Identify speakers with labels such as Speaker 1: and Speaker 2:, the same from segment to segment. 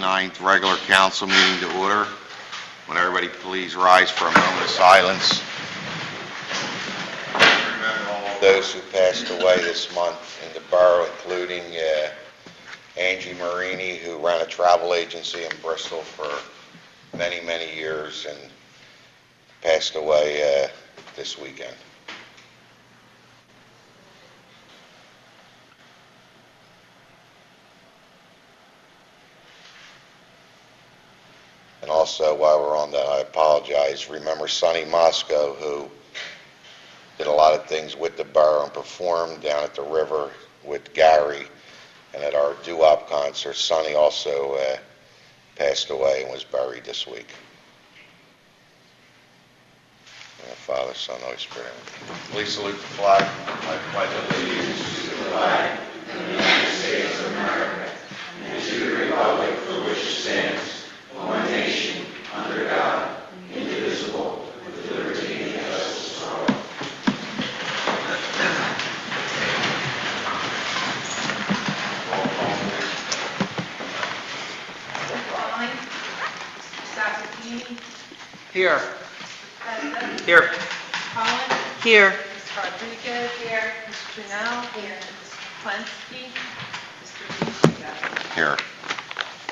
Speaker 1: 9th regular council meeting to order. Would everybody please rise for a moment of silence? Remember all those who passed away this month in the borough, including Angie Marini, who ran a travel agency in Bristol for many, many years and passed away this weekend. And also, while we're on that, I apologize. Remember Sonny Moscow, who did a lot of things with the borough and performed down at the river with Gary and at our doo-wop concert. Sonny also passed away and was buried this week. Father, Son, Holy Spirit. Please salute the flag. I pledge allegiance to the flag of the United States of America and to the republic for which it stands, one nation, under God, indivisible, with liberty and justice for all.
Speaker 2: Here. Here.
Speaker 3: Collins?
Speaker 2: Here.
Speaker 3: Mr. Rodriguez? Here. Mr. Janelle? Here. Mr. Plensky? Mr.
Speaker 1: Here.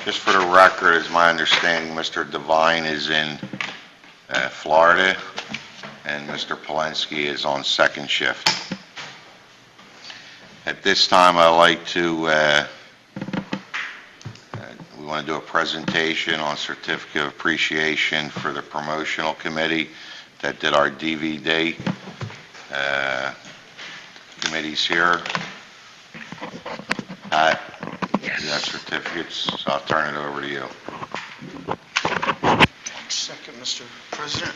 Speaker 1: Just for the record, it's my understanding Mr. Devine is in Florida and Mr. Polensky is on second shift. At this time, I'd like to, we want to do a presentation on certificate of appreciation for the promotional committee that did our DVD. Committee's here. Pat?
Speaker 2: Yes.
Speaker 1: You have certificates, so I'll turn it over to you.
Speaker 2: 1 second, Mr. President.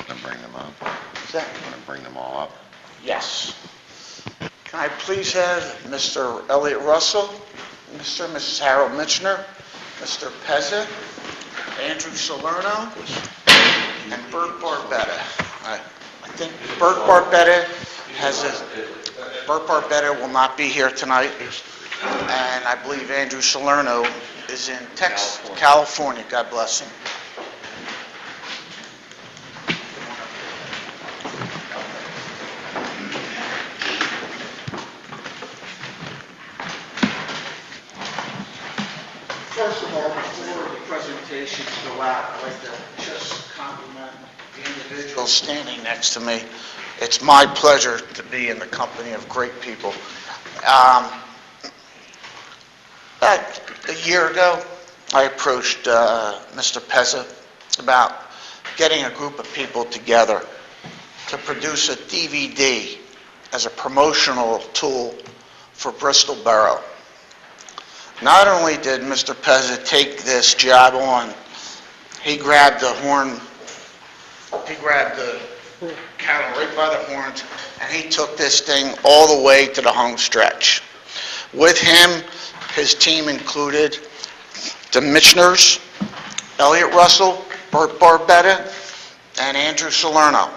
Speaker 1: Want to bring them up?
Speaker 2: Is that?
Speaker 1: Want to bring them all up?
Speaker 2: Yes. Can I please have Mr. Elliot Russell, Mr. and Mrs. Harold Mitchner, Mr. Pezza, Andrew Salerno, and Bert Barbetta. I think Bert Barbetta Bert Barbetta will not be here tonight, and I believe Andrew Salerno is in Texas, California. God bless him. First of all, before the presentations go out, I'd like to just compliment the individual standing next to me. It's my pleasure to be in the company of great people. About a year ago, I approached Mr. Pezza about getting a group of people together to produce a DVD as a promotional tool for Bristol Borough. Not only did Mr. Pezza take this job on, he grabbed the cattle right by the horns, and he took this thing all the way to the home stretch. With him, his team included the Mitchners, Elliot Russell, Bert Barbetta, and Andrew Salerno.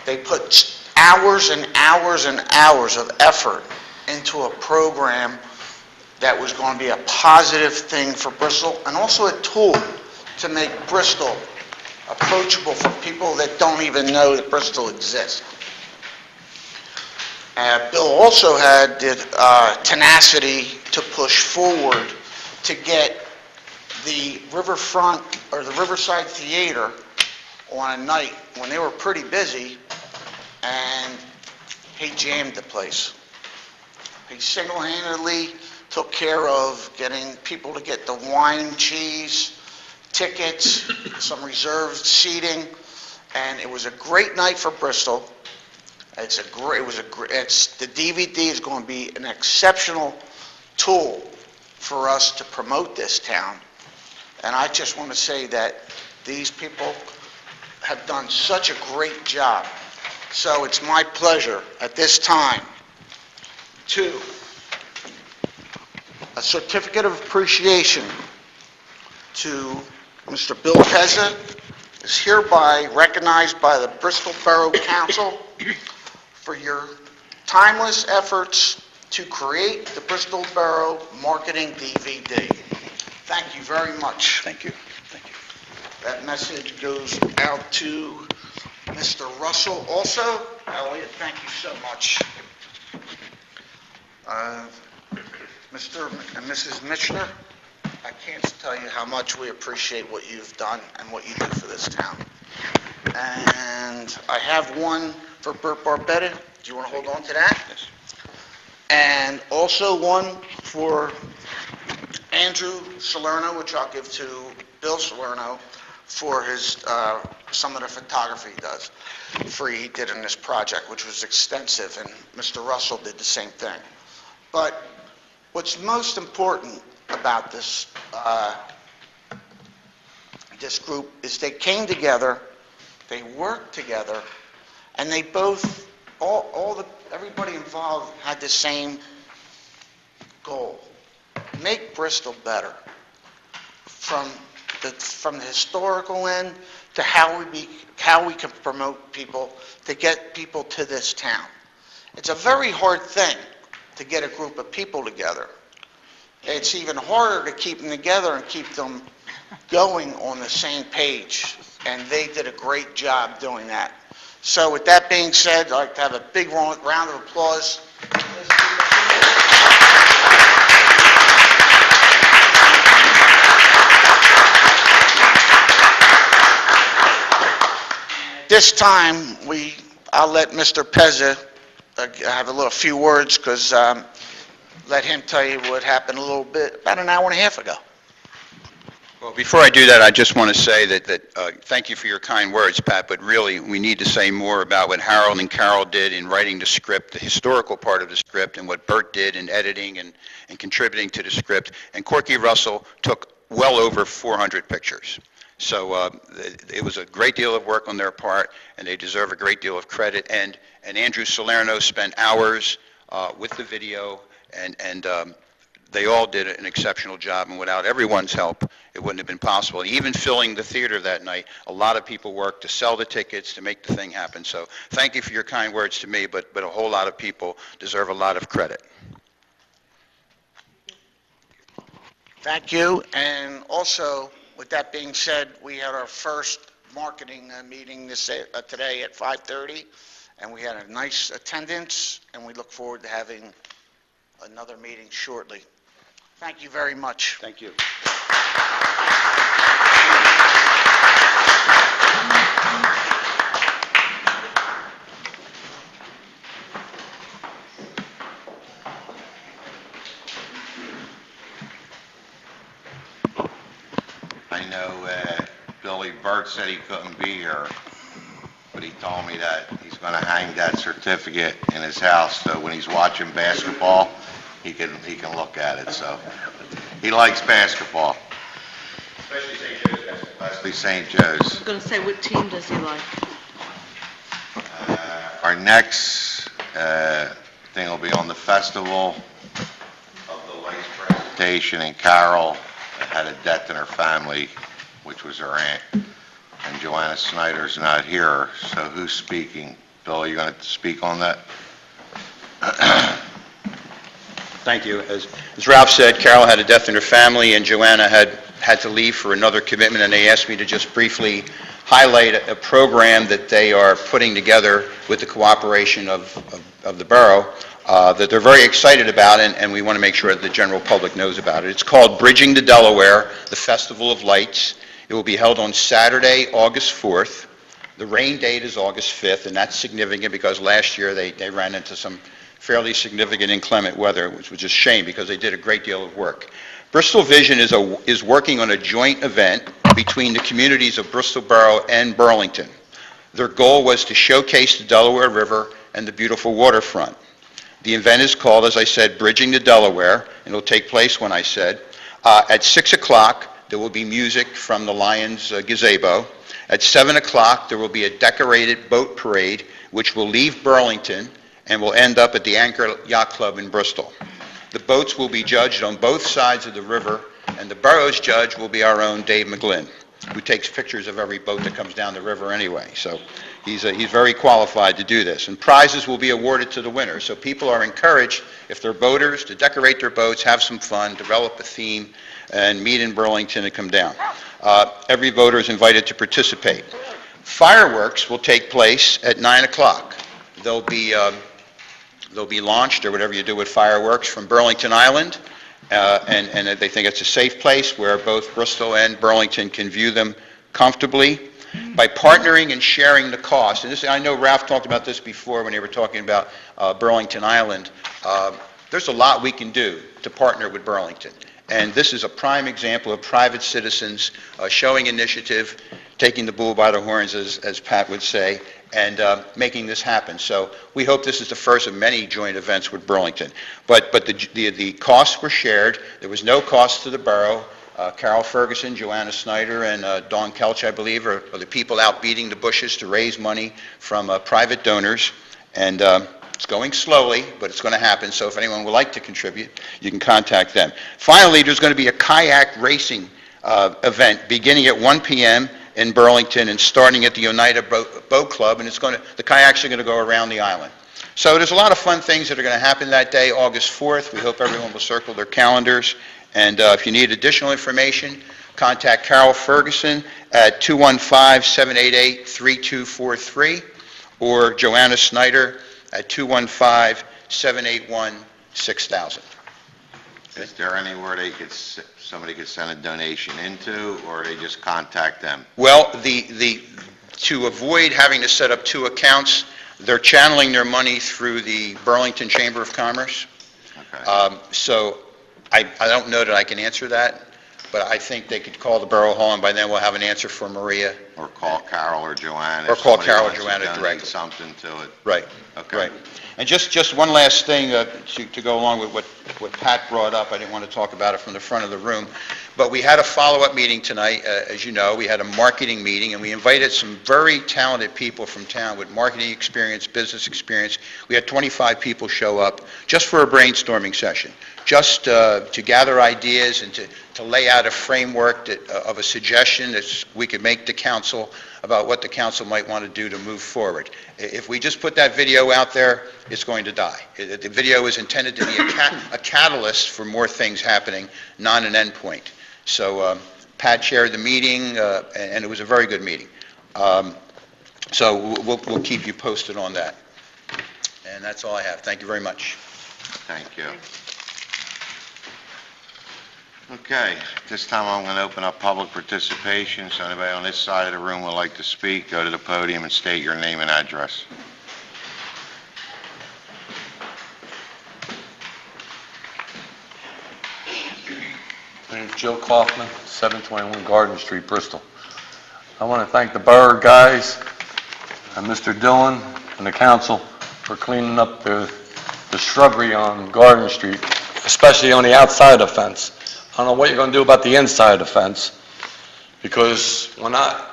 Speaker 2: They put hours and hours and hours of effort into a program that was going to be a positive thing for Bristol and also a tool to make Bristol approachable for people that don't even know that Bristol exists. Bill also had the tenacity to push forward to get the riverfront or the Riverside Theater on a night when they were pretty busy, and he jammed the place. He single-handedly took care of getting people to get the wine, cheese, tickets, some reserved seating, and it was a great night for Bristol. The DVD is going to be an exceptional tool for us to promote this town. And I just want to say that these people have done such a great job. So it's my pleasure at this time to a certificate of appreciation to Mr. Bill Pezza is hereby recognized by the Bristol Borough Council for your timeless efforts to create the Bristol Borough Marketing DVD. Thank you very much.
Speaker 4: Thank you. Thank you.
Speaker 2: That message goes out to Mr. Russell also. Elliot, thank you so much. Mr. and Mrs. Michener, I can't tell you how much we appreciate what you've done and what you do for this town. And I have one for Bert Barbetta. Do you want to hold on to that?
Speaker 4: Yes.
Speaker 2: And also one for Andrew Salerno, which I'll give to Bill Salerno for his, some of the photography he does. He did in this project, which was extensive, and Mr. Russell did the same thing. But what's most important about this, this group is they came together, they worked together, and they both, everybody involved had the same goal: make Bristol better. From the historical end to how we can promote people to get people to this town. It's a very hard thing to get a group of people together. It's even harder to keep them together and keep them going on the same page. And they did a great job doing that. So with that being said, I'd like to have a big round of applause. This time, I'll let Mr. Pezza have a few words, because let him tell you what happened about an hour and a half ago.
Speaker 4: Well, before I do that, I just want to say that thank you for your kind words, Pat, but really we need to say more about what Harold and Carol did in writing the script, the historical part of the script, and what Bert did in editing and contributing to the script. And Corky Russell took well over 400 pictures. So it was a great deal of work on their part, and they deserve a great deal of credit. And Andrew Salerno spent hours with the video, and they all did an exceptional job. And without everyone's help, it wouldn't have been possible. Even filling the theater that night, a lot of people worked to sell the tickets, to make the thing happen. So thank you for your kind words to me, but a whole lot of people deserve a lot of credit.
Speaker 2: Thank you. And also, with that being said, we had our first marketing meeting today at 5:30, and we had a nice attendance, and we look forward to having another meeting shortly. Thank you very much.
Speaker 4: Thank you.
Speaker 1: I know Billy Burt said he couldn't be here, but he told me that he's going to hang that certificate in his house, so when he's watching basketball, he can look at it. So he likes basketball, especially St. Joe's basketball. Especially St. Joe's.
Speaker 3: I was going to say, what team does he like?
Speaker 1: Our next thing will be on the festival of the lights presentation, and Carol had a death in her family, which was her aunt, and Joanna Snyder's not here, so who's speaking? Bill, you going to speak on that?
Speaker 4: Thank you. As Ralph said, Carol had a death in her family, and Joanna had to leave for another commitment, and they asked me to just briefly highlight a program that they are putting together with the cooperation of the borough that they're very excited about, and we want to make sure that the general public knows about it. It's called Bridging the Delaware, the Festival of Lights. It will be held on Saturday, August 4th. The rain date is August 5th, and that's significant because last year they ran into some fairly significant inclement weather, which was a shame because they did a great deal of work. Bristol Vision is working on a joint event between the communities of Bristol Borough and Burlington. Their goal was to showcase the Delaware River and the beautiful waterfront. The event is called, as I said, Bridging the Delaware, and it will take place, when I said, at 6 o'clock, there will be music from the Lions gazebo. At 7 o'clock, there will be a decorated boat parade, which will leave Burlington and will end up at the Anchor Yacht Club in Bristol. The boats will be judged on both sides of the river, and the borough's judge will be our own Dave McGlynn. who takes pictures of every boat that comes down the river anyway. So he's very qualified to do this. And prizes will be awarded to the winners. So people are encouraged, if they're boaters, to decorate their boats, have some fun, develop a theme, and meet in Burlington and come down. Every voter is invited to participate. Fireworks will take place at 9 o'clock. They'll be launched, or whatever you do with fireworks, from Burlington Island, and they think it's a safe place where both Bristol and Burlington can view them comfortably. By partnering and sharing the cost, and this, I know Ralph talked about this before when they were talking about Burlington Island, there's a lot we can do to partner with Burlington. And this is a prime example of private citizens showing initiative, taking the bull by the horns, as Pat would say, and making this happen. So we hope this is the first of many joint events with Burlington. But the costs were shared. There was no cost to the borough. Carol Ferguson, Joanna Snyder, and Dawn Kelch, I believe, are the people out beating the bushes to raise money from private donors. And it's going slowly, but it's going to happen. So if anyone would like to contribute, you can contact them. Finally, there's going to be a kayak racing event beginning at 1 p.m. in Burlington and starting at the Oneida Boat Club, and the kayaks are going to go around the island. So there's a lot of fun things that are going to happen that day, August 4th. We hope everyone will circle their calendars. And if you need additional information, contact Carol Ferguson at 215-788-3243 or Joanna Snyder at 215-781-6000.
Speaker 1: Is there anywhere somebody could send a donation into, or they just contact them?
Speaker 4: Well, to avoid having to set up two accounts, they're channeling their money through the Burlington Chamber of Commerce.
Speaker 1: Okay.
Speaker 4: So I don't know that I can answer that, but I think they could call the Borough Hall, and by then we'll have an answer for Maria.
Speaker 1: Or call Carol or Joanna.
Speaker 4: Or
Speaker 1: if
Speaker 4: call
Speaker 1: somebody
Speaker 4: Carol or
Speaker 1: wants to
Speaker 4: Joanna
Speaker 1: donate
Speaker 4: directly.
Speaker 1: something to it.
Speaker 4: Right.
Speaker 1: Okay.
Speaker 4: Right. And just one last thing to go along with what Pat brought up. I didn't want to talk about it from the front of the room, but we had a follow-up meeting tonight. As you know, we had a marketing meeting, and we invited some very talented people from town with marketing experience, business experience. We had 25 people show up just for a brainstorming session, just to gather ideas and to lay out a framework of a suggestion that we could make to council about what the council might want to do to move forward. If we just put that video out there, it's going to die. The video is intended to be a catalyst for more things happening, not an end point. So Pat chaired the meeting, and it was a very good meeting. So we'll keep you posted on that. And that's all I have. Thank you very much.
Speaker 1: Thank you. Okay, at this time I'm going to open up public participation. So anybody on this side of the room would like to speak, go to the podium and state your name and address.
Speaker 5: My name's Joe Kaufman, 721 Garden Street, Bristol. I want to thank the borough guys and Mr. Dillon and the council for cleaning up the shrubbery on Garden Street, especially on the outside of the fence. I don't know what you're going to do about the inside of the fence, because like I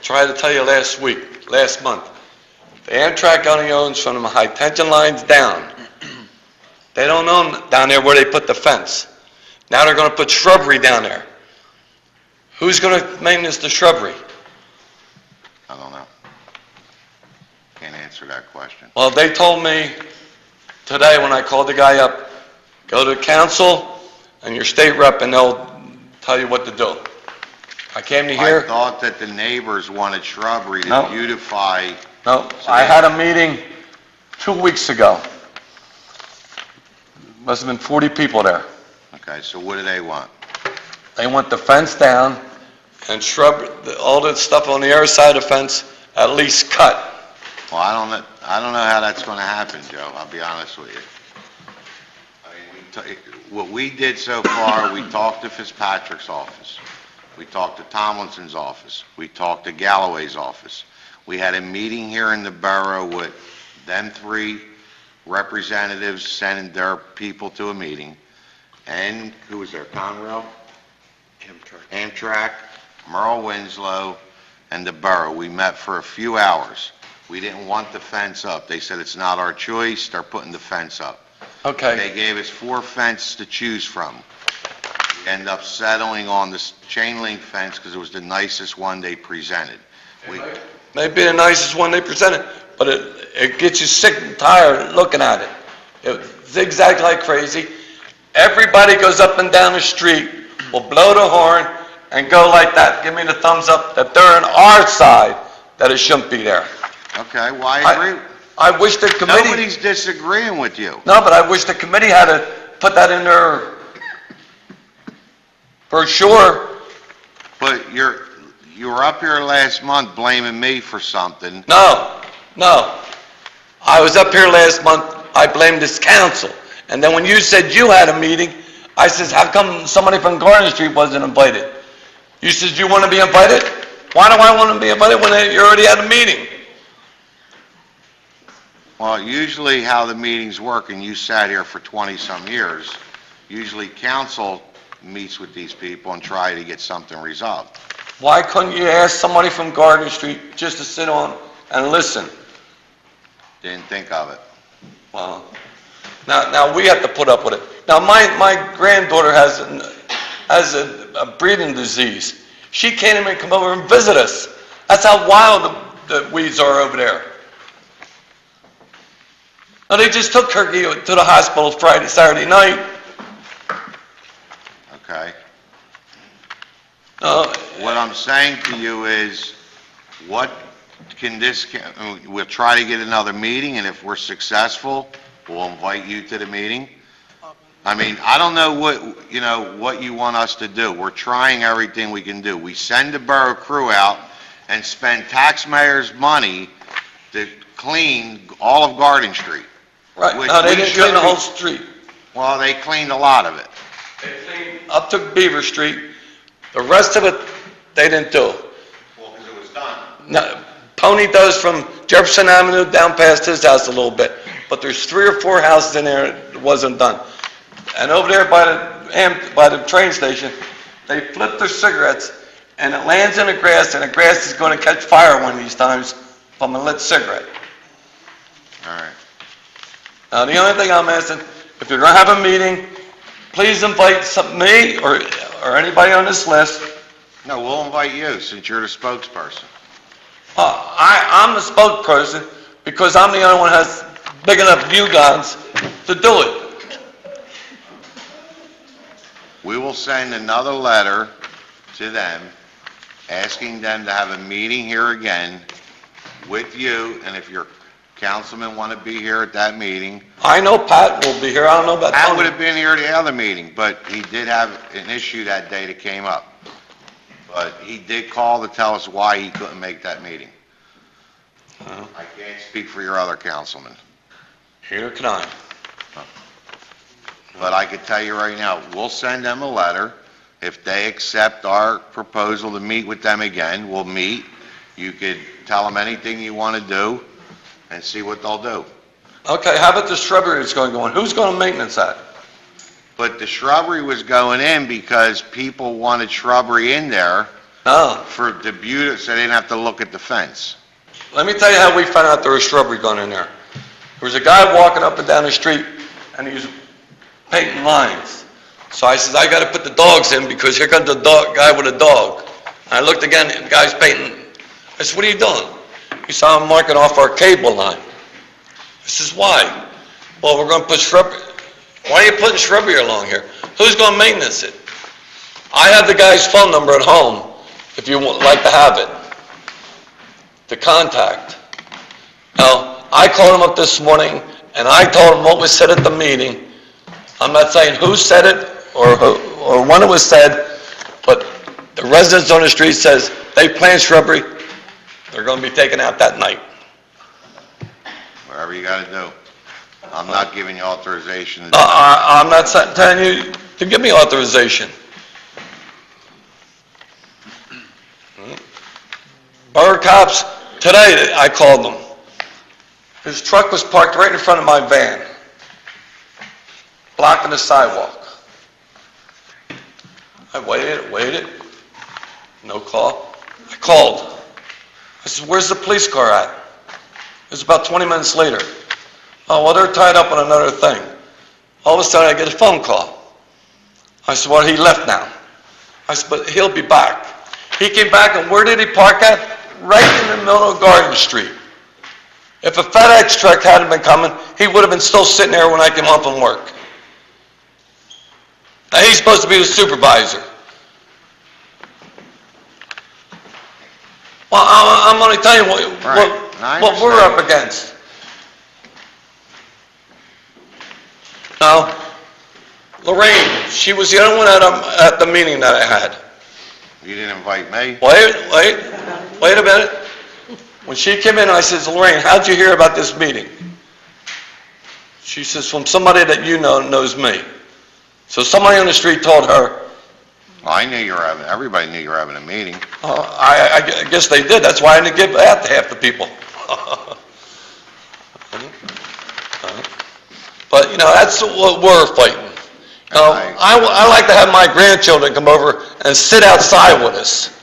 Speaker 5: tried to tell you last month, the Amtrak only owns from the high tension lines down. They don't own down there where they put the fence. Now they're going to put shrubbery down there. Who's going to maintenance the shrubbery?
Speaker 1: I don't know. Can't answer that question.
Speaker 5: Well, they told me today when I called the guy up, go to council and your state rep and they'll tell you what to do. I came to
Speaker 1: I
Speaker 5: here.
Speaker 1: thought that the neighbors wanted shrubbery to
Speaker 5: No.
Speaker 1: beautify.
Speaker 5: No,
Speaker 1: So
Speaker 5: I
Speaker 1: they-
Speaker 5: had a meeting 2 weeks ago. Must have been 40 people there.
Speaker 1: Okay, so what do they want?
Speaker 5: They want the fence down and all the stuff on the other side of the fence at least cut.
Speaker 1: Well, I don't know how that's going to happen, Joe. I'll be honest with you. I mean, what we did so far, we talked to Fitzpatrick's office. We talked to Tomlinson's office. We talked to Galloway's office. We had a meeting here in the borough with them three representatives sending their people to a meeting. And who was there? Conrail? Amtrak, Merle Winslow, and the borough. We met for a few hours. We didn't want the fence up. They said it's not our choice. They're putting the fence up.
Speaker 5: Okay.
Speaker 1: They gave us 4 fences to choose from. end up settling on this chain link fence because it was the nicest one they presented.
Speaker 5: Maybe the nicest one they presented, but it gets you sick and tired looking at it. It zigzags like crazy. Everybody goes up and down the street, will blow the horn and go like that. Give me the thumbs up that they're on our side, that it shouldn't be there.
Speaker 1: Okay, well, I agree.
Speaker 5: I wish the committee...
Speaker 1: Nobody's disagreeing with you.
Speaker 5: No, but I wish the committee had to put that in their brochure.
Speaker 1: But you were up here last month blaming me for something.
Speaker 5: No. I was up here last month, I blamed this council. And then when you said you had a meeting, I says, how come somebody from Garden Street wasn't invited? You says, you want to be invited? Why do I want to be invited when you already had a meeting?
Speaker 1: Well, usually how the meetings work, and you sat here for 20-some years, usually council meets with these people and try to get something resolved.
Speaker 5: Why couldn't you ask somebody from Garden Street just to sit on and listen?
Speaker 1: Didn't think of it.
Speaker 5: Well, now we have to put up with it. Now, my granddaughter has a breathing disease. She can't even come over and visit us. That's how wild the weeds are over there. Now, they just took her to the hospital Saturday night.
Speaker 1: Okay. What I'm saying to you is, we'll try to get another meeting, and if we're successful, we'll invite you to the meeting. I mean, I don't know what you want us to do. We're trying everything we can do. We send the borough crew out and spend taxpayers' money to clean all of Garden Street.
Speaker 5: Right.
Speaker 1: Which
Speaker 5: No, they
Speaker 1: we
Speaker 5: didn't
Speaker 1: should
Speaker 5: clean the
Speaker 1: be-
Speaker 5: whole street.
Speaker 1: Well, they cleaned a lot of it.
Speaker 5: They cleaned up to Beaver Street. The rest of it, they didn't do.
Speaker 1: Well, because it was done.
Speaker 5: No, Pony does from Jefferson Avenue down past his house a little bit, but there's 3 or 4 houses in there that wasn't done. And over there by the train station, they flip their cigarettes, and it lands in the grass, and the grass is going to catch fire one of these times from a lit cigarette.
Speaker 1: All right.
Speaker 5: Now, the only thing I'm asking, if you're going to have a meeting, please invite me or anybody on this list.
Speaker 1: No, we'll invite you, since you're the spokesperson.
Speaker 5: I'm the spokesperson because I'm the only one who has big enough view guns to do it.
Speaker 1: We will send another letter to them, asking them to have a meeting here again with you, and if your councilmen want to be here at that meeting.
Speaker 5: I know Pat will be here. I don't know about
Speaker 1: Pat
Speaker 5: Tony.
Speaker 1: would have been here at the other meeting, but he did have an issue that day that came up. But he did call to tell us why he couldn't make that meeting. I can't speak for your other councilmen,
Speaker 5: Here can I.
Speaker 1: but I could tell you right now, we'll send them a letter. If they accept our proposal to meet with them again, we'll meet. You could tell them anything you want to do and see what they'll do.
Speaker 5: Okay, how about the shrubbery that's going to go in? Who's going to maintenance that?
Speaker 1: But the shrubbery was going in because people wanted shrubbery in there
Speaker 5: No.
Speaker 1: for the beauty, so they didn't have to look at the fence.
Speaker 5: Let me tell you how we found out there was shrubbery going in there. There was a guy walking up and down the street, and he was painting lines. So I said, I got to put the dogs in because here comes the guy with a dog. And I looked again, and the guy's painting. I said, what are you doing? He said, I'm marking off our cable line. I says, why? Well, we're going to put shrubbery. Why are you putting shrubbery along here? Who's going to maintenance it? I have the guy's phone number at home, if you would like to have it, to contact. Now, I called him up this morning, and I told him what was said at the meeting. I'm not saying who said it or when it was said, but the residents on the street says they plant shrubbery, they're going to be taken out that night.
Speaker 1: Whatever you got to do. I'm not giving you authorization to do
Speaker 5: I'm not telling you to give me authorization. Borough cops, today I called them. His truck was parked right in front of my van, blocking the sidewalk. I waited, no call. I called. I said, where's the police car at? It was about 20 minutes later. Oh, well, they're tied up on another thing. All of a sudden, I get a phone call. I said, well, he left now. I said, but he'll be back. He came back, and where did he park at? Right in the middle of Garden Street. If a FedEx truck hadn't been coming, he would have been still sitting there when I came home from work. Now, he's supposed to be the supervisor. Well, I'm only telling you what we're up against. Now, Lorraine, she was the only one at the meeting that I had.
Speaker 1: You didn't invite me?
Speaker 5: Wait a minute. When she came in, I says, Lorraine, how'd you hear about this meeting? She says, from somebody that you know knows me. So somebody on the street told her.
Speaker 1: I knew you were having, everybody knew you were having a meeting.
Speaker 5: I guess they did. That's why I didn't give out to half the people. But, that's what we're fighting. I like to have my grandchildren come over and sit outside with us.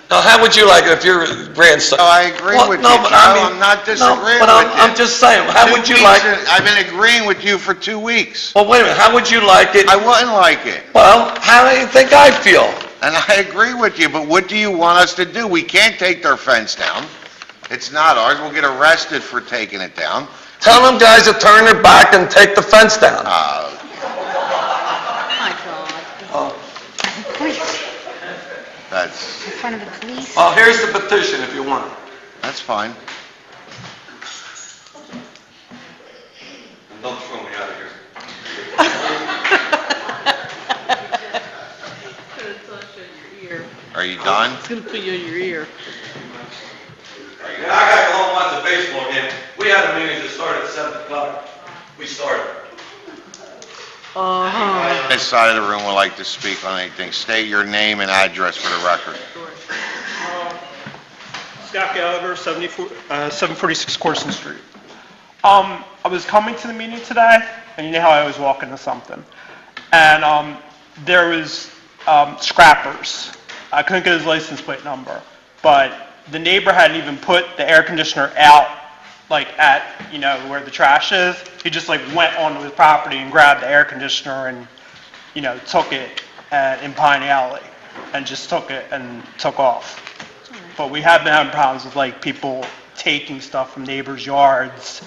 Speaker 5: Now, how would you like it if your grandson...
Speaker 1: No, I agree with you, Joe. I'm not disagreeing with you.
Speaker 5: I'm just saying, how would you like it?
Speaker 1: I've been agreeing with you for 2 weeks.
Speaker 5: Well, wait a minute, how would you like it?
Speaker 1: I wouldn't like it.
Speaker 5: Well, how do you think I feel?
Speaker 1: And I agree with you, but what do you want us to do? We can't take their fence down. It's not ours. We'll get arrested for taking it down.
Speaker 5: Tell them guys to turn their back and take the fence down.
Speaker 3: Oh, my God.
Speaker 1: That's...
Speaker 6: In front of the police?
Speaker 5: Oh, here's the petition if you want it.
Speaker 1: That's fine.
Speaker 5: Don't throw me out of here.
Speaker 3: It's going to touch in your ear.
Speaker 1: Are you done?
Speaker 3: It's going to put you in your ear.
Speaker 5: I got to go home watch the baseball game. We had a meeting that started at 7 o'clock. We started.
Speaker 3: Uh-huh.
Speaker 1: This side of the room would like to speak on anything. State your name and address for the record.
Speaker 7: Scott Gallagher, 746 Corson Street. I was coming to the meeting today, and you know how I always walk into something. And there was scrappers. I couldn't get his license plate number, but the neighbor hadn't even put the air conditioner out, like at, where the trash is. He just went onto his property and grabbed the air conditioner and, took it in Pine Alley and just took it and took off. But we have been having problems with people taking stuff from neighbors' yards,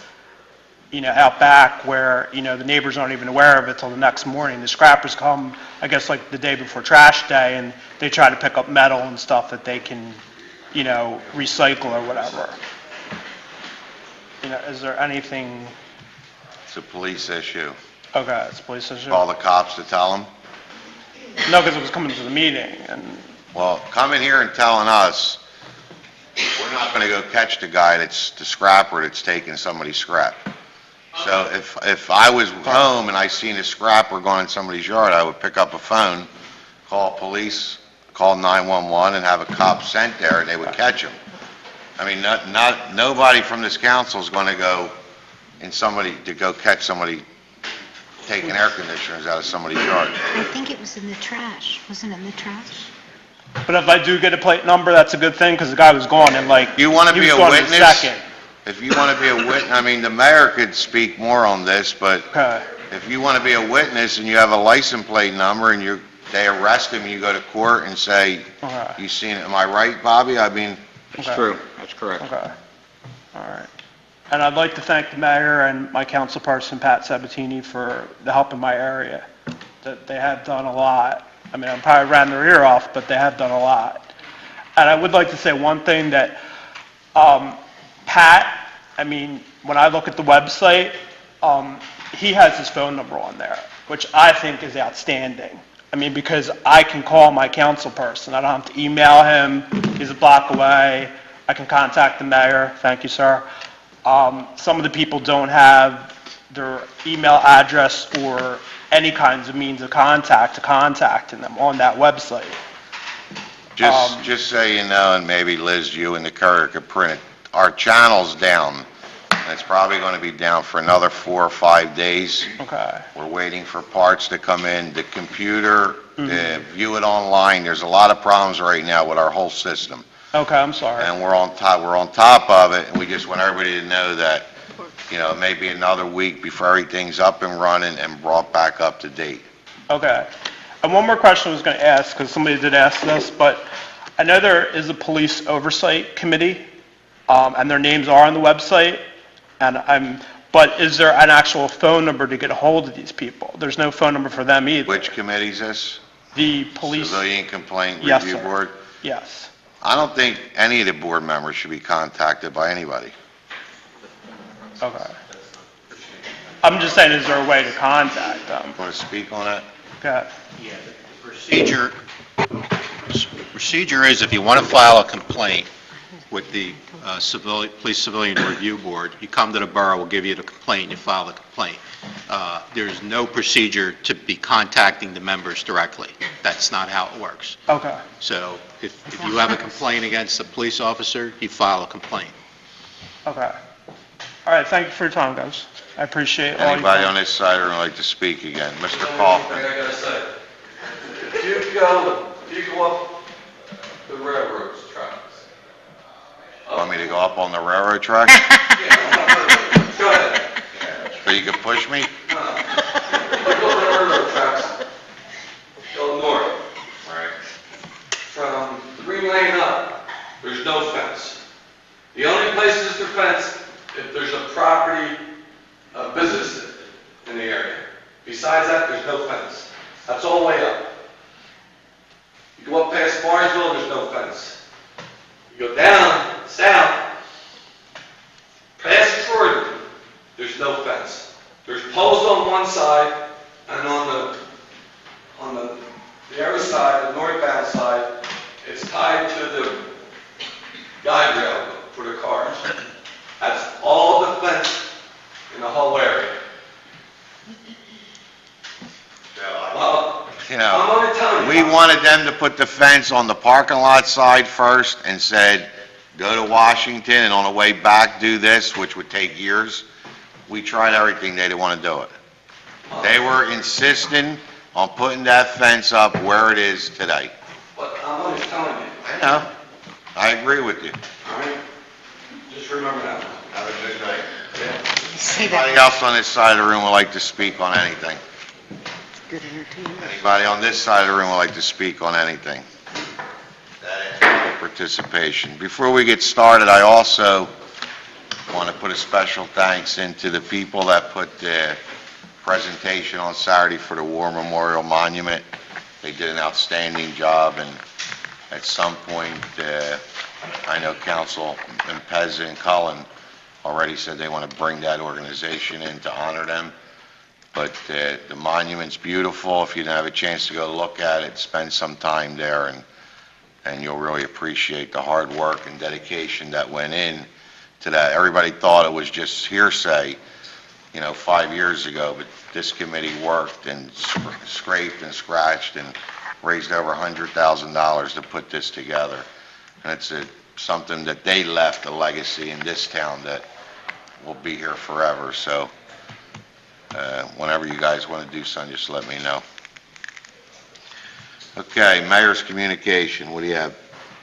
Speaker 7: out back where, the neighbors aren't even aware of it till the next morning. The scrappers come, I guess, the day before trash day, and they try to pick up metal and stuff that they can, recycle or whatever. Is there anything...
Speaker 1: It's a police issue.
Speaker 7: Okay, it's a police issue?
Speaker 1: Call the cops to tell them?
Speaker 7: No, because it was coming to the meeting, and...
Speaker 1: Well, coming here and telling us, we're not going to go catch the guy that's the scrapper that's taking somebody's scrap. So if I was home and I seen a scrapper going in somebody's yard, I would pick up a phone, call police, call 911, and have a cop sent there, and they would catch him. I mean, nobody from this council is going to go catch somebody taking air conditioners out of somebody's yard.
Speaker 6: I think it was in the trash. Wasn't it in the trash?
Speaker 7: But if I do get a plate number, that's a good thing, because the guy was gone in
Speaker 1: You want to
Speaker 7: he
Speaker 1: be
Speaker 7: was
Speaker 1: a
Speaker 7: gone in
Speaker 1: witness?
Speaker 7: second.
Speaker 1: If you want to be a witness, I mean, the mayor could speak more on this, but
Speaker 7: Okay.
Speaker 1: if you want to be a witness and you have a license plate number and they arrest him, you go to court and say,
Speaker 7: Okay.
Speaker 1: you seen it, am I right, Bobby? I mean,
Speaker 4: That's true. That's correct.
Speaker 7: Okay. All right. And I'd like to thank the mayor and my councilperson, Pat Sabatini, for the help in my area. That they have done a lot. I mean, I probably ran their ear off, but they have done a lot. And I would like to say one thing that, Pat, I mean, when I look at the website, he has his phone number on there, which I think is outstanding. I mean, because I can call my council person. I don't have to email him. He's a block away. I can contact the mayor. Thank you, sir. Some of the people don't have their email address or any kinds of means of contacting them on that website.
Speaker 1: just so you know, and maybe Liz, you and the courier could print it, our channel's down. And it's probably going to be down for another 4 or 5 days.
Speaker 7: Okay.
Speaker 1: We're waiting for parts to come in. The computer, view it online. There's a lot of problems right now with our whole system.
Speaker 7: Okay, I'm sorry.
Speaker 1: And we're on top of it, and we just want everybody to know that, it may be another week before everything's up and running and brought back up to date.
Speaker 7: Okay. And one more question I was going to ask, because somebody did ask this, but I know there is a police oversight committee, and their names are on the website, but is there an actual phone number to get a hold of these people? There's no phone number for them either.
Speaker 1: Which committee is this?
Speaker 7: The police...
Speaker 1: Civilian Complaint
Speaker 7: Yes,
Speaker 1: Review
Speaker 7: sir.
Speaker 1: Board?
Speaker 7: Yes.
Speaker 1: I don't think any of the board members should be contacted by anybody.
Speaker 7: Okay. I'm just saying, is there a way to contact them?
Speaker 1: Want to speak on that?
Speaker 7: Okay.
Speaker 4: Yeah, the procedure is if you want to file a complaint with the Police Civilian Review Board, you come to the borough, we'll give you the complaint, you file the complaint. There's no procedure to be contacting the members directly. That's not how it works.
Speaker 7: Okay.
Speaker 4: So if you have a complaint against a police officer, you file a complaint.
Speaker 7: Okay. All right, thank you for your time, guys. I appreciate all you...
Speaker 1: Anybody on this side would like to speak again? Mr. Kaufman?
Speaker 5: I gotta say, if you go up the railroad tracks.
Speaker 1: Want me to go up on the railroad tracks?
Speaker 5: Go ahead.
Speaker 1: So you can push me?
Speaker 5: Go up the railroad tracks, go north.
Speaker 1: Right.
Speaker 5: From Green Lane up, there's no fence. The only places to fence if there's a property, a business in the area. Besides that, there's no fence. That's all the way up. You go up past Barnesville, there's no fence. You go down, south, past Croydon, there's no fence. There's poles on one side, and on the other side, the northbound side, it's tied to the guide rail for the cars. That's all the fence in the whole area. Well,
Speaker 1: You
Speaker 5: I'm
Speaker 1: know,
Speaker 5: only telling
Speaker 1: we
Speaker 5: you.
Speaker 1: wanted them to put the fence on the parking lot side first and said, go to Washington and on the way back do this, which would take years. We tried everything, they didn't want to do it. They were insisting on putting that fence up where it is today.
Speaker 5: But I'm only telling you,
Speaker 1: I know. I agree with you.
Speaker 5: all right? Just remember that.
Speaker 1: Have a good night.
Speaker 6: Say
Speaker 1: Anybody
Speaker 6: that.
Speaker 1: else on this side of the room would like to speak on anything?
Speaker 3: Good entertainment.
Speaker 1: Anybody on this side of the room would like to speak on anything? That ends the participation. Before we get started, I also want to put a special thanks into the people that put the presentation on Saturday for the War Memorial Monument. They did an outstanding job, and at some point, I know Council and Pez and Cullen already said they want to bring that organization in to honor them. But the monument's beautiful. If you didn't have a chance to go look at it, spend some time there, and you'll really appreciate the hard work and dedication that went in to that. Everybody thought it was just hearsay, 5 years ago, but this committee worked and scraped and scratched and raised over $100,000 to put this together. And it's something that they left a legacy in this town that will be here forever. So whenever you guys want to do something, just let me know. Okay, Mayor's communication. What do you have,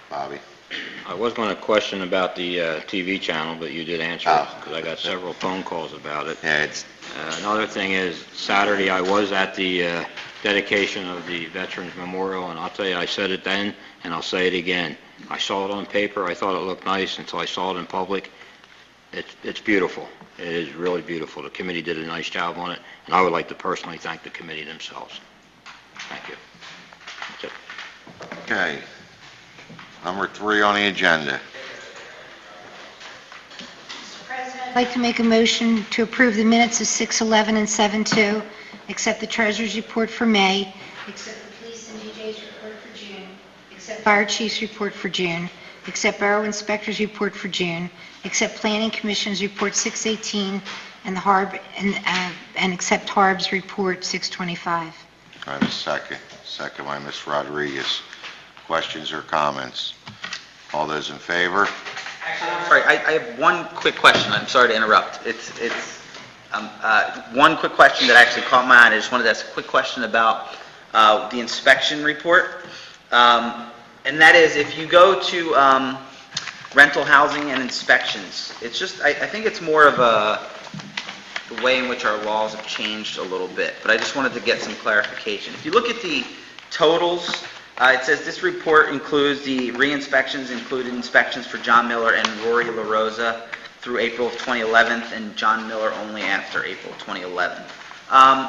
Speaker 1: Bobby?
Speaker 8: I was going to question about the TV channel, but you did answer it,
Speaker 1: Oh.
Speaker 8: because I got several phone calls about it.
Speaker 1: Yeah, it's
Speaker 8: Another thing is, Saturday, I was at the dedication of the Veterans Memorial, and I'll tell you, I said it then, and I'll say it again. I saw it on paper, I thought it looked nice until I saw it in public. It's beautiful. It is really beautiful. The committee did a nice job on it, and I would like to personally thank the committee themselves. Thank you. That's it.
Speaker 1: okay. Number 3 on the agenda.
Speaker 6: I'd like to make a motion to approve the minutes of 6:11 and 7:2, accept the treasurer's report for May, accept the police and DJ's report for June, accept fire chief's report for June, accept borough inspector's report for June, accept planning commission's report 6:18, and the Harb, and accept Harb's report 6:25.
Speaker 1: I have a second. Second by Ms. Rodriguez. Questions or comments? All those in favor?
Speaker 9: I'm sorry, I have one quick question. I'm sorry to interrupt. It's one quick question that actually caught my eye. I just wanted to ask a quick question about the inspection report. And that is, if you go to rental housing and inspections, it's just, I think it's more of a, the way in which our laws have changed a little bit, but I just wanted to get some clarification. If you look at the totals, it says this report includes the re-inspections, included inspections for John Miller and Rory LaRosa through April of 2011, and John Miller only after April 2011.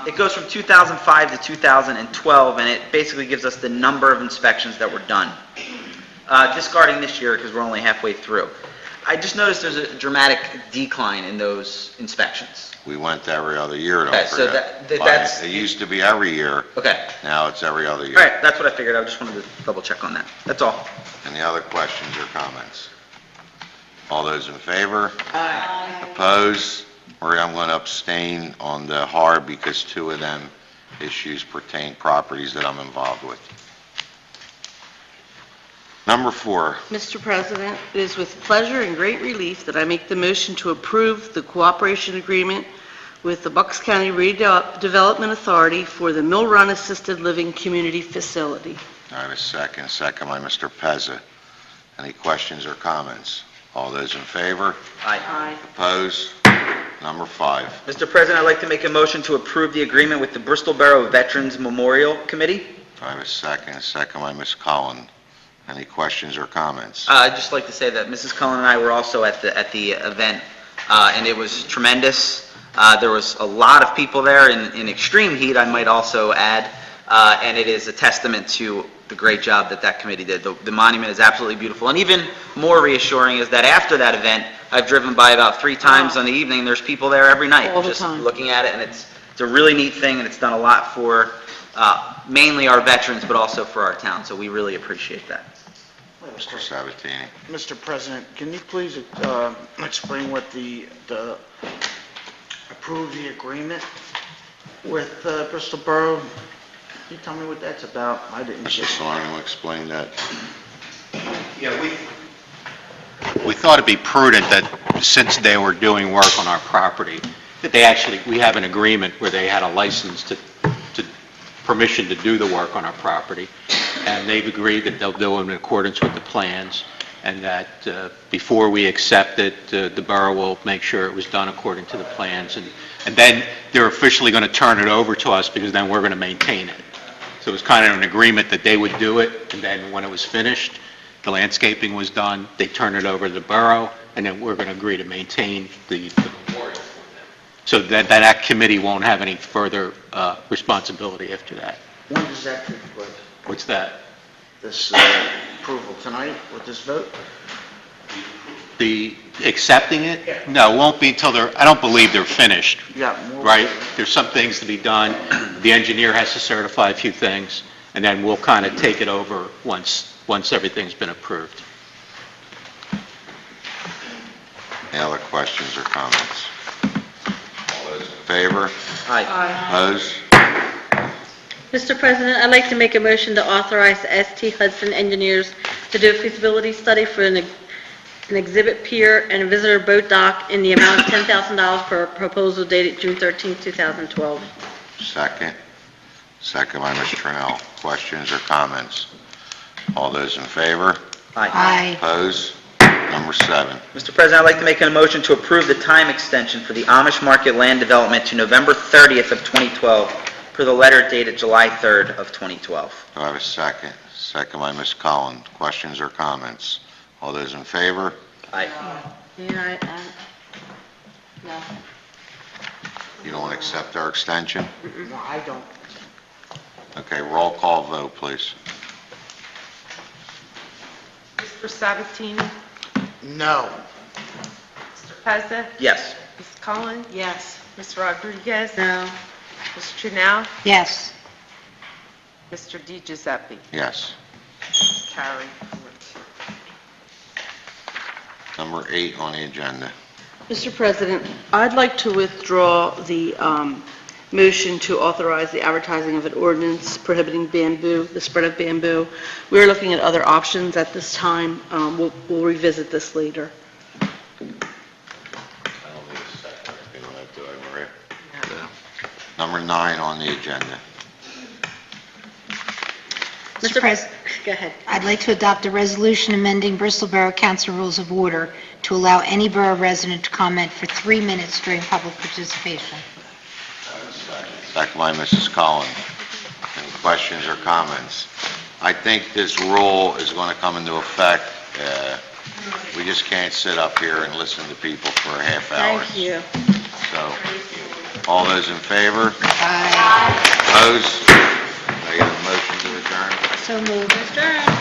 Speaker 9: It goes from 2005 to 2012, and it basically gives us the number of inspections that were done. Discarding this year because we're only halfway through. I just noticed there's a dramatic decline in those inspections.
Speaker 1: We went to every other year, don't
Speaker 9: Okay, so
Speaker 1: forget.
Speaker 9: that's...
Speaker 1: It used to be every year,
Speaker 9: Okay,
Speaker 1: now it's every other
Speaker 9: all
Speaker 1: year.
Speaker 9: right, that's what I figured. I just wanted to double check on that. That's all.
Speaker 1: Any other questions or comments? All those in favor? Aye. Opposed? Maria, I'm going to abstain on the hard because two of them issues pertain properties that I'm involved with. Number 4,
Speaker 3: Mr. President, it is with pleasure and great relief that I make the motion to approve the cooperation agreement with the Bucks County Redevelopment Authority for the Mill Run Assisted Living Community Facility.
Speaker 1: I have a second by Mr. Pezza. Any questions or comments? All those in favor?
Speaker 9: Aye.
Speaker 1: Opposed? Number 5.
Speaker 9: Mr. President, I'd like to make a motion to approve the agreement with the Bristol Borough Veterans Memorial Committee.
Speaker 1: I have a second by Ms. Cullen. Any questions or comments?
Speaker 9: I'd just like to say that Mrs. Cullen and I were also at the event, and it was tremendous. There was a lot of people there in extreme heat, I might also add, and it is a testament to the great job that committee did. The monument is absolutely beautiful, and even more reassuring is that after that event, I've driven by about 3 times on the evening, and there's people there every night.
Speaker 3: All the
Speaker 9: just
Speaker 3: time.
Speaker 9: looking at it, and it's a really neat thing, and it's done a lot for mainly our veterans, but also for our town, so we really appreciate that.
Speaker 1: Mr. Sabatini.
Speaker 2: Mr. President, can you please explain what the approve the agreement with Bristol Borough? Can you tell me what that's about? I didn't
Speaker 1: Mr.
Speaker 2: get it.
Speaker 1: Soren will explain that.
Speaker 4: Yeah, we thought it'd be prudent that since they were doing work on our property, that we have an agreement where they had a license to permission to do the work on our property, and they've agreed that they'll do it in accordance with the plans, and that before we accept it, the borough will make sure it was done according to the plans, and then they're officially going to turn it over to us because then we're going to maintain it. So it was kind of an agreement that they would do it, and then when it was finished, the landscaping was done, they turn it over to the borough, and then we're going to agree to maintain the memorial for them. So that committee won't have any further responsibility after that.
Speaker 2: When does that take place?
Speaker 4: What's that?
Speaker 2: This approval tonight with this vote?
Speaker 4: The accepting it? No, it won't be until I don't believe they're finished,
Speaker 2: Yeah, more.
Speaker 4: right? There's some things to be done. The engineer has to certify a few things, and then we'll kind of take it over once everything's been approved.
Speaker 1: Any other questions or comments? All those in favor?
Speaker 9: Aye.
Speaker 1: Opposed?
Speaker 10: Mr. President, I'd like to make a motion to authorize ST Hudson Engineers to do a feasibility study for an exhibit pier and a visitor boat dock in the amount of $10,000 for a proposal dated June 13, 2012.
Speaker 1: Second by Ms. Trinnell. Questions or comments? All those in favor?
Speaker 6: Aye.
Speaker 1: Opposed? Number 7.
Speaker 9: Mr. President, I'd like to make a motion to approve the time extension for the Amish Market land development to November 30th of 2012 per the letter dated July 3rd of 2012.
Speaker 1: Do I have a second? Second by Ms. Cullen. Questions or comments? All those in favor?
Speaker 9: Aye.
Speaker 10: Yeah, no.
Speaker 1: You don't want to accept our extension?
Speaker 2: No, I don't.
Speaker 1: Okay, roll call vote, please.
Speaker 11: Mr. Sabatini?
Speaker 2: No.
Speaker 11: Mr. Pezza?
Speaker 9: Yes.
Speaker 11: Ms. Cullen?
Speaker 3: Yes.
Speaker 11: Ms. Rodriguez?
Speaker 10: No.
Speaker 11: Ms. Trinnell?
Speaker 6: Yes.
Speaker 11: Mr. Di Giuseppe?
Speaker 1: Yes.
Speaker 11: Carried.
Speaker 1: Number 8 on the agenda.
Speaker 3: Mr. President, I'd like to withdraw the motion to authorize the advertising of an ordinance prohibiting bamboo, the spread of bamboo. We're looking at other options at this time. We'll revisit this later.
Speaker 1: I don't need a second. You don't have to, Maria. Number 9 on the agenda.
Speaker 6: Mr. President,
Speaker 10: Go ahead.
Speaker 6: I'd like to adopt a resolution amending Bristol Borough Council Rules of Order to allow any borough resident to comment for 3 minutes during public participation.
Speaker 1: Second by Mrs. Cullen. Any questions or comments? I think this rule is going to come into effect. We just can't sit up here and listen to people for a half hour.
Speaker 10: Thank you.
Speaker 1: So, all those in favor?
Speaker 6: Aye.
Speaker 1: Opposed? Can I get a motion to adjourn?
Speaker 6: So moved.
Speaker 10: Adjourn.